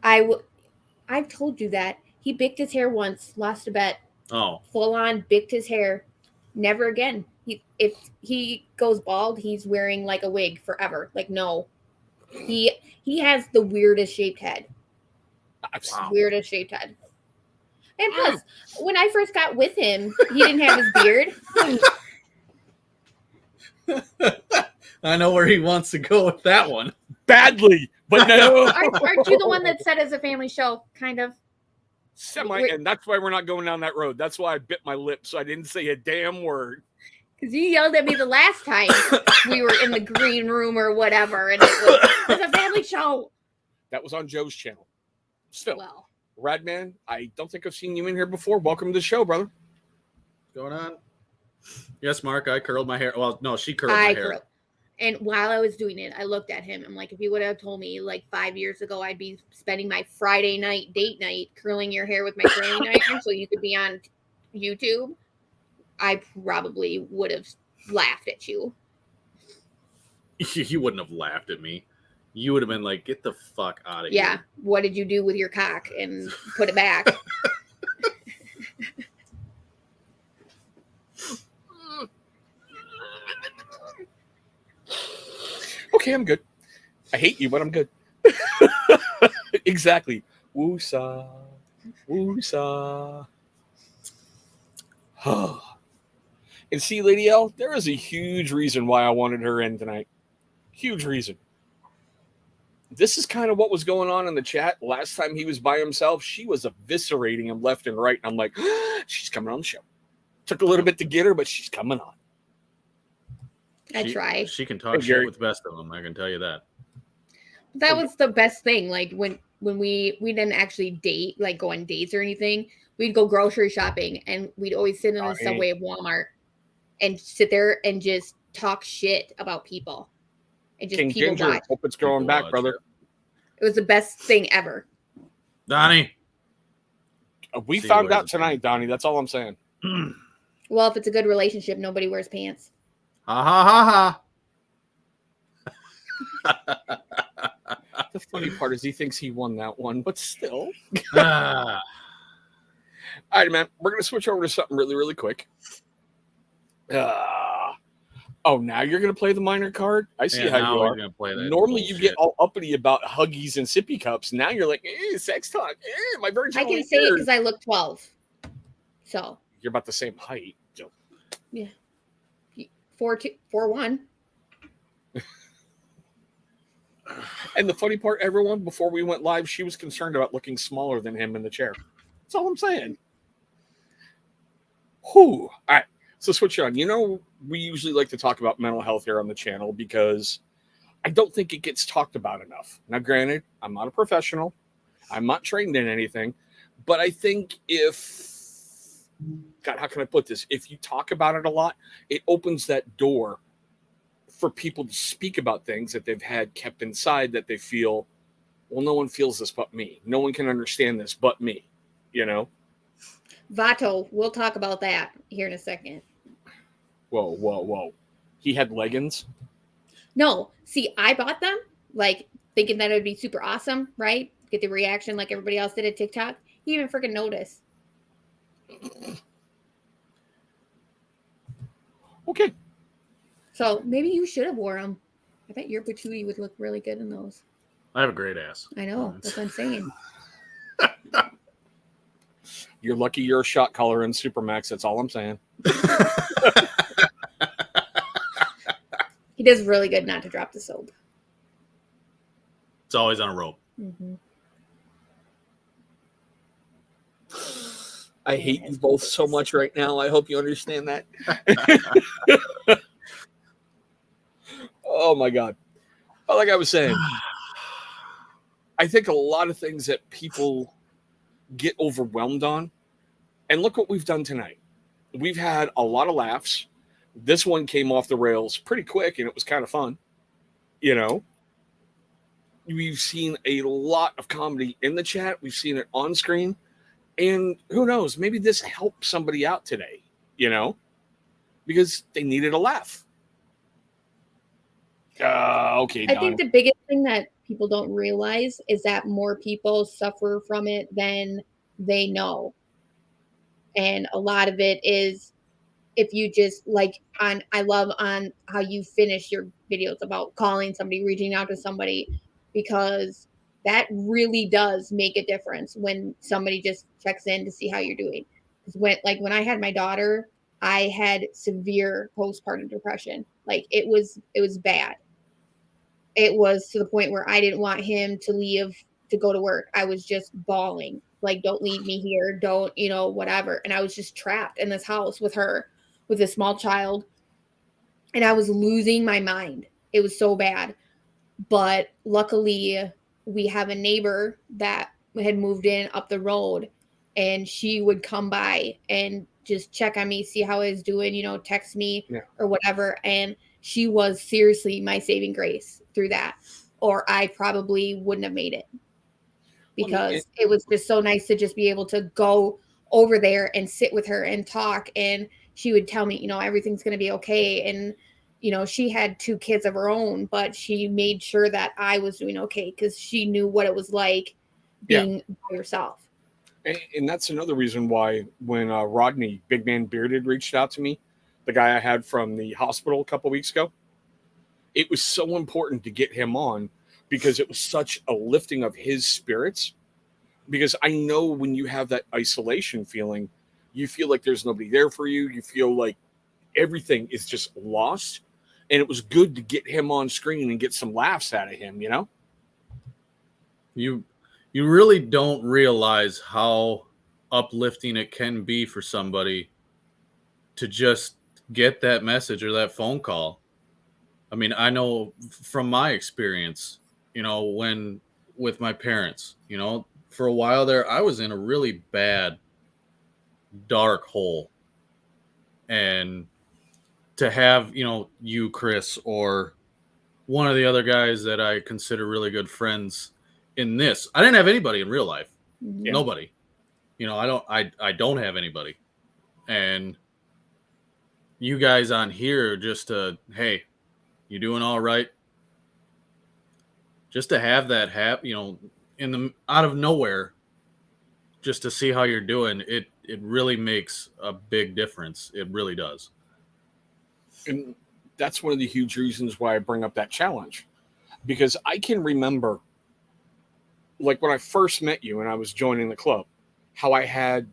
I've told you that. He bicked his hair once, lost a bet. Oh. Full on bicked his hair. Never again. If he goes bald, he's wearing like a wig forever. Like, no. He has the weirdest shaped head. Wow. Weirdest shaped head. And plus, when I first got with him, he didn't have his beard. I know where he wants to go with that one. Badly, but no. Aren't you the one that said it's a family show, kind of? And that's why we're not going down that road. That's why I bit my lip, so I didn't say a damn word. Because you yelled at me the last time we were in the green room or whatever, and it's a family show. That was on Joe's channel. Still, well, Radman, I don't think I've seen you in here before. Welcome to the show, brother. What's going on? Yes, Mark, I curled my hair. Well, no, she curled my hair. And while I was doing it, I looked at him. I'm like, if you would have told me like 5 years ago, I'd be spending my Friday night date night curling your hair with my curling iron so you could be on YouTube, I probably would have laughed at you. You wouldn't have laughed at me. You would have been like, get the fuck out of here. Yeah. What did you do with your cock? And put it back. Okay, I'm good. I hate you, but I'm good. Exactly. Woosah. Woosah. And see, Lady L, there is a huge reason why I wanted her in tonight. Huge reason. This is kind of what was going on in the chat. Last time he was by himself, she was eviscerating him left and right. And I'm like, she's coming on the show. Took a little bit to get her, but she's coming on. I try. She can talk shit with the best of them. I can tell you that. That was the best thing. Like when we didn't actually date, like go on dates or anything, we'd go grocery shopping and we'd always sit in the subway of Walmart and sit there and just talk shit about people. And just King people Ginger, watch. hope it's going back, brother. It was the best thing ever. Donnie. We found out tonight, Donnie. That's all I'm saying. Well, if it's a good relationship, nobody wears pants. Ha ha ha ha. The funny part is he thinks he won that one, but still. All right, man. We're going to switch over to something really, really quick. Oh, now you're going to play the minor card? I see how you are. Play that Normally bullshit. You get all uppity about huggies and sippy cups. Now you're like, sex talk. My virgin. I can say it because I look 12. So. You're about the same height, Joe. Yeah. 4'1". And the funny part, everyone, before we went live, she was concerned about looking smaller than him in the chair. That's all I'm saying. Whew. All right. So switch on. We usually like to talk about mental health here on the channel because I don't think it gets talked about enough. Now, granted, I'm not a professional. I'm not trained in anything. But I think God, how can I put this? If you talk about it a lot, it opens that door for people to speak about things that they've had kept inside that they feel, well, no one feels this but me. No one can understand this but me, Vato, we'll talk about that here in a second. Whoa. He had leggings? No. See, I bought them, like, thinking that it would be super awesome, right? Get the reaction like everybody else did at TikTok. He even freaking noticed. Okay. So maybe you should have wore them. I bet your patootie would look really good in those. I have a great ass. I know. That's what I'm saying. You're lucky you're a shot caller in Supermax. That's all I'm saying. He does really good not to drop the soap. It's always on a rope. Mm-hmm. I hate you both so much right now. I hope you understand that. Oh, my God. But like I was saying, I think a lot of things that people get overwhelmed on, and look what we've done tonight. We've had a lot of laughs. This one came off the rails pretty quick, and it was kind of fun. We've seen a lot of comedy in the chat. We've seen it on screen. And who knows, maybe this helped somebody out today, because they needed a laugh. Okay, I think the biggest thing that people don't realize is that more people suffer from it than they know. And a lot of it is if you just I love on how you finish your videos about calling somebody, reaching out to somebody, because that really does make a difference when somebody just checks in to see how you're doing. Because when I had my daughter, I had severe postpartum depression. Like it was bad. It was to the point where I didn't want him to leave to go to work. I was just bawling, like, don't leave me here. Don't, whatever. And I was just trapped in this house with her, with a small child. And I was losing my mind. It was so bad. But luckily, we have a neighbor that had moved in up the road, and she would come by and just check on me, see how I was doing, text me or whatever. And she was seriously my saving grace through that, or I probably wouldn't have made it, because it was just so nice to just be able to go over there and sit with her and talk. And she would tell me, everything's going to be okay. And, she had 2 kids of her own, but she made sure that I was doing okay, because she knew what it was like being by herself. And that's another reason why when Rodney, Big Man Bearded, reached out to me, the guy I had from the hospital a couple weeks ago, it was so important to get him on, because it was such a lifting of his spirits. Because I know when you have that isolation feeling, you feel like there's nobody there for you. You feel like everything is just lost. And it was good to get him on screen and get some laughs out of him, you know? You really don't realize how uplifting it can be for somebody to just get that message or that phone call. I mean, I know from my experience, you know, when with my parents, you know, for a while there, I was in a really bad, dark hole. And to have, you know, you, Chris, or one of the other guys that I consider really good friends in this, I didn't have anybody in real life. Yeah. Nobody. You know, I don't have anybody. And you guys on here just to, hey, you doing all right? Just to have that you know, in the out of nowhere, just to see how you're doing, it really makes a big difference. It really does. And that's one of the huge reasons why I bring up that challenge, because I can remember, like when I first met you and I was joining the club, how I had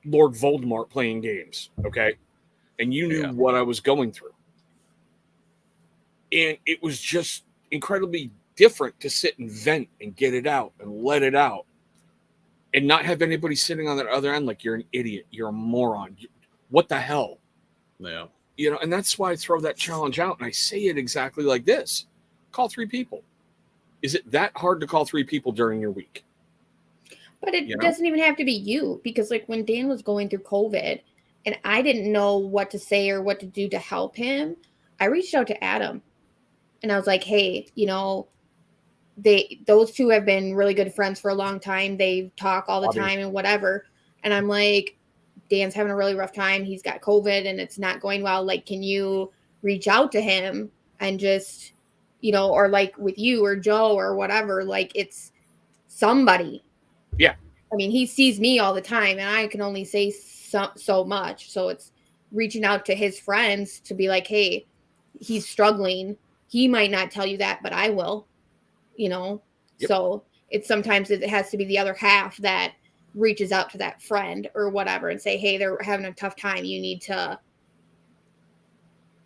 Lord Voldemort playing games, okay? And you knew what I was going through. And it was just incredibly different to sit and vent and get it out and let it out and not have anybody sitting on the other end like you're an idiot, you're a moron, what the hell? Yeah. You know, and that's why I throw that challenge out and I say it exactly like this. Call 3 people. Is it that hard to call 3 people during your week? But it doesn't even have to be you, because like when Dan was going through COVID and I didn't know what to say or what to do to help him, I reached out to Adam and I was like, hey, you know, those two have been really good friends for a long time. They talk all the time and whatever. And I'm like, Dan's having a really rough time. He's got COVID and it's not going well. Like, can you reach out to him and just, you know, or like with you or Joe or whatever, like it's somebody. Yeah. I mean, he sees me all the time and I can only say so much. So it's reaching out to his friends to be like, hey, he's struggling. He might not tell you that, but I will, you know? Yep. So it's sometimes it has to be the other half that reaches out to that friend or whatever and say, hey, they're having a tough time. You need to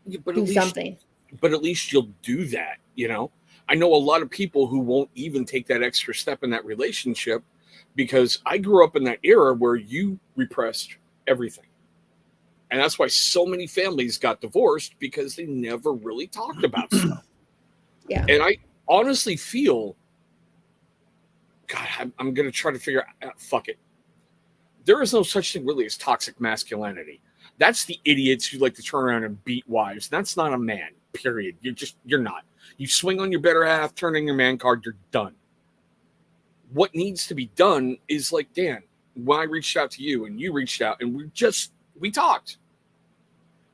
do something. But at least you'll do that, you know? I know a lot of people who won't even take that extra step in that relationship, because I grew up in that era where you repressed everything. And that's why so many families got divorced, because they never really talked about stuff. Yeah. And I honestly feel, God, I'm going to try to figure out, fuck it. There is no such thing really as toxic masculinity. That's the idiots who like to turn around and beat wives. That's not a man, period. You're not. You swing on your better half, turn in your man card, you're done. What needs to be done is like, Dan, when I reached out to you and you reached out and we talked.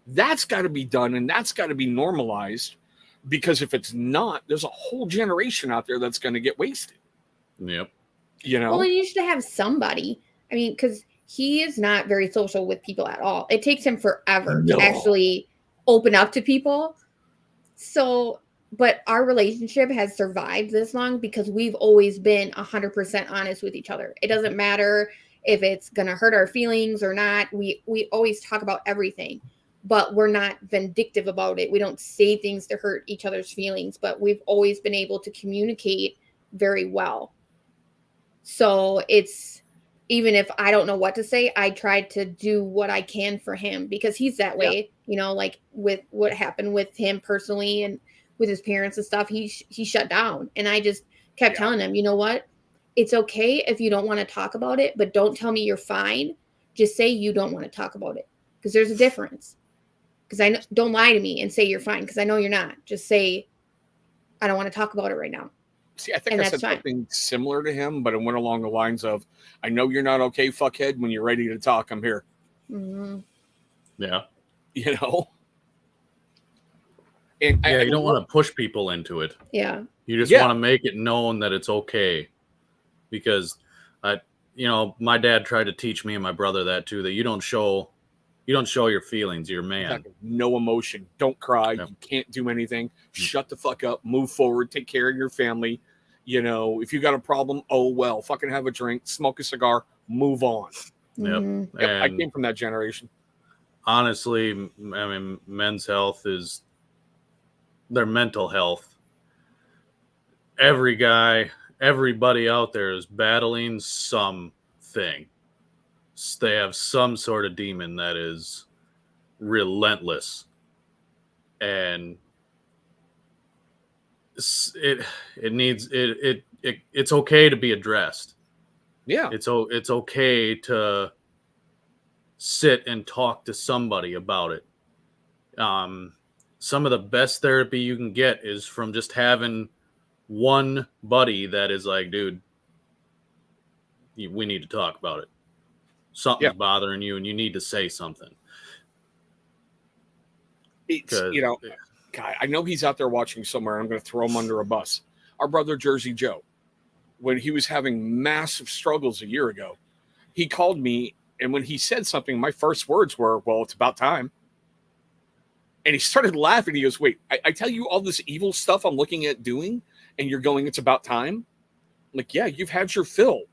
That's got to be done and that's got to be normalized, because if it's not, there's a whole generation out there that's going to get wasted. Yep. You know? Well, you should have somebody. I mean, because he is not very social with people at all. It takes him forever to actually open up to people. So, but our relationship has survived this long because we've always been 100% honest with each other. It doesn't matter if it's going to hurt our feelings or not. We always talk about everything, but we're not vindictive about it. We don't say things to hurt each other's feelings, but we've always been able to communicate very well. So it's, even if I don't know what to say, I try to do what I can for him, because he's that way, you know, like with what happened with him personally and with his parents and stuff, he shut down. And I just kept telling him, you know what? It's okay if you don't want to talk about it, but don't tell me you're fine. Just say you don't want to talk about it, because there's a difference. Because don't lie to me and say you're fine, because I know you're not. Just say, I don't want to talk about it right now. See, I think I said something similar to him, but it went along the lines of, I know you're not okay, fuckhead. When you're ready to talk, I'm here. Mm-hmm. Yeah. You know? And you don't want to push people into it. Yeah. You just want to make it known that it's okay. Because, my dad tried to teach me and my brother that too, that you don't show your feelings. You're a man. Exactly. No emotion. Don't cry. Yep. You can't do anything. Shut the fuck up. Move forward. Take care of your family. You know, if you got a problem, oh well. Fucking have a drink. Smoke a cigar. Move on. Yep. Yep. I came from that generation. honestly, I mean, men's health is their mental health. Everybody out there is battling something. They have some sort of demon that is relentless, and it's okay to be addressed. Yeah, it's okay to sit and talk to somebody about it. Some of the best therapy you can get is from just having one buddy that is like, dude, we need to talk about it. Something's bothering you and you need to say something. It's, God, I know he's out there watching somewhere. I'm going to throw him under a bus. Our brother Jersey Joe, when he was having massive struggles a year ago, he called me, and when he said something, my first words were, well, it's about time. And he started laughing. He goes, wait, I tell you all this evil stuff I'm looking at doing, and you're going, it's about time? I'm like, yeah, you've had your fill.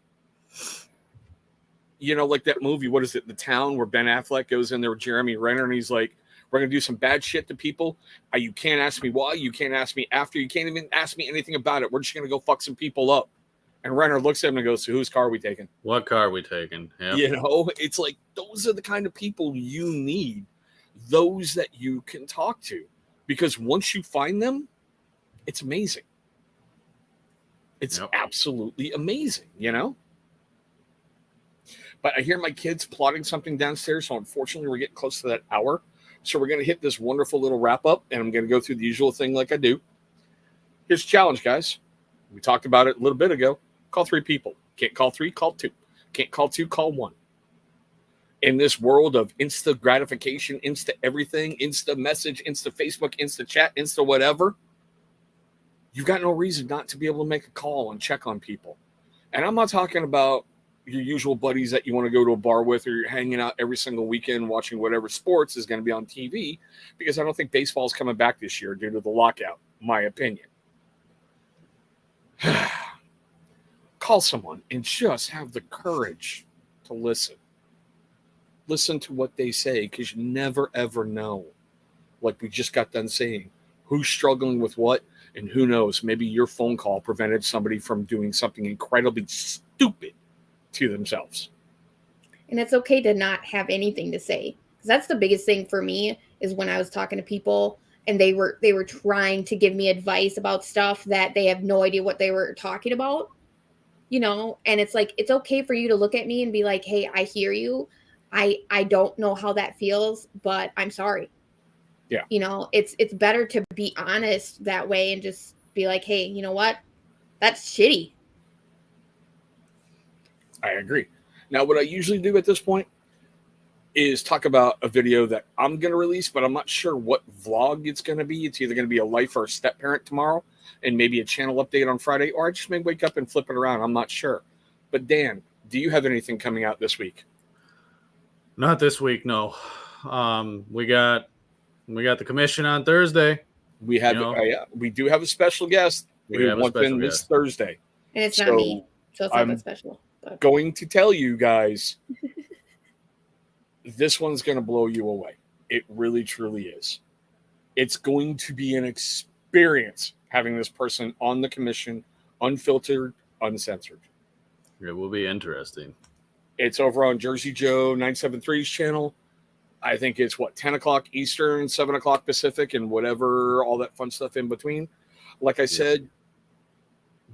Like that movie, what is it, The Town, where Ben Affleck goes in there with Jeremy Renner, and he's like, we're going to do some bad shit to people. You can't ask me why. You can't ask me after. You can't even ask me anything about it. We're just going to go fuck some people up. And Renner looks at him and goes, so whose car are we taking? What car are we taking? Yep. It's like, those are the kind of people you need, those that you can talk to. Because once you find them, it's amazing. It's absolutely amazing, But I hear my kids plotting something downstairs, so unfortunately we're getting close to that hour. So we're going to hit this wonderful little wrap up, and I'm going to go through the usual thing like I do. Here's a challenge, guys. We talked about it a little bit ago. Call 3 people. Can't call 3, call 2. Can't call 2, call 1. In this world of instant gratification, instant everything, instant message, instant Facebook, instant chat, instant whatever, you've got no reason not to be able to make a call and check on people. And I'm not talking about your usual buddies that you want to go to a bar with, or you're hanging out every single weekend watching whatever sports is going to be on TV, because I don't think baseball's coming back this year due to the lockout, my opinion. Call someone and just have the courage to listen. Listen to what they say, because you never, ever know. Like we just got done saying, who's struggling with what, and who knows, maybe your phone call prevented somebody from doing something incredibly stupid to themselves. And it's okay to not have anything to say, because that's the biggest thing for me, is when I was talking to people and they were trying to give me advice about stuff that they have no idea what they were talking about, and it's like, it's okay for you to look at me and be like, hey, I hear you. I don't know how that feels, but I'm sorry. Yeah. It's better to be honest that way and just be like, hey, you know what? That's shitty. I agree. Now, what I usually do at this point is talk about a video that I'm going to release, but I'm not sure what vlog it's going to be. It's either going to be a life or a step parent tomorrow, and maybe a channel update on Friday, or I just may wake up and flip it around. I'm not sure. But Dan, do you have anything coming out this week? Not this week, no. We got the commission on Thursday. We have we do have a special guest who wants in this Thursday. And it's not me, so it's not that special. But going to tell you guys, this one's going to blow you away. It really, truly is. It's going to be an experience having this person on the commission, unfiltered, uncensored. It will be interesting. It's over on Jersey Joe 973's channel. I think it's 10 o'clock Eastern, 7 o'clock Pacific, and whatever, all that fun stuff in between. Like I said,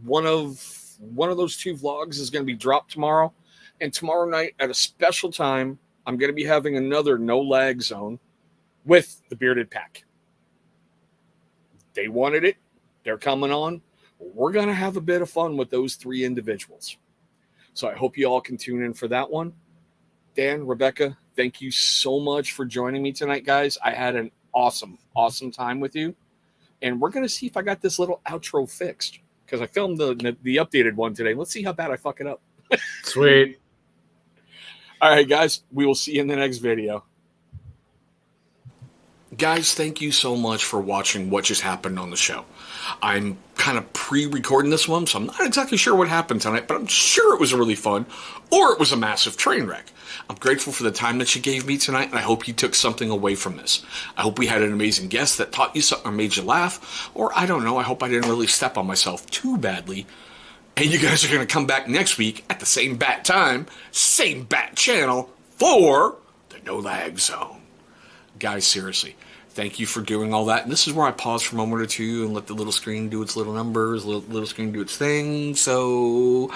one of those 2 vlogs is going to be dropped tomorrow. And tomorrow night at a special time, I'm going to be having another No Lag Zone with the Bearded Pack. They wanted it. They're coming on. We're going to have a bit of fun with those 3 individuals. So I hope you all can tune in for that one. Dan, Rebecca, thank you so much for joining me tonight, guys. I had an awesome, awesome time with you. And we're going to see if I got this little outro fixed, because I filmed the updated one today. Let's see how bad I fuck it up. Sweet. All right, guys. We will see you in the next video. Guys, thank you so much for watching what just happened on the show. I'm kind of pre-recording this one, so I'm not exactly sure what happened tonight, but I'm sure it was really fun, or it was a massive train wreck. I'm grateful for the time that you gave me tonight, and I hope you took something away from this. I hope we had an amazing guest that taught you something or made you laugh, or I don't know, I hope I didn't really step on myself too badly. And you guys are going to come back next week at the same bat time, same bat channel for the No Lag Zone. Guys, seriously, thank you for doing all that. And this is where I pause for a moment or two and let the little screen do its little numbers, little screen do its thing. So,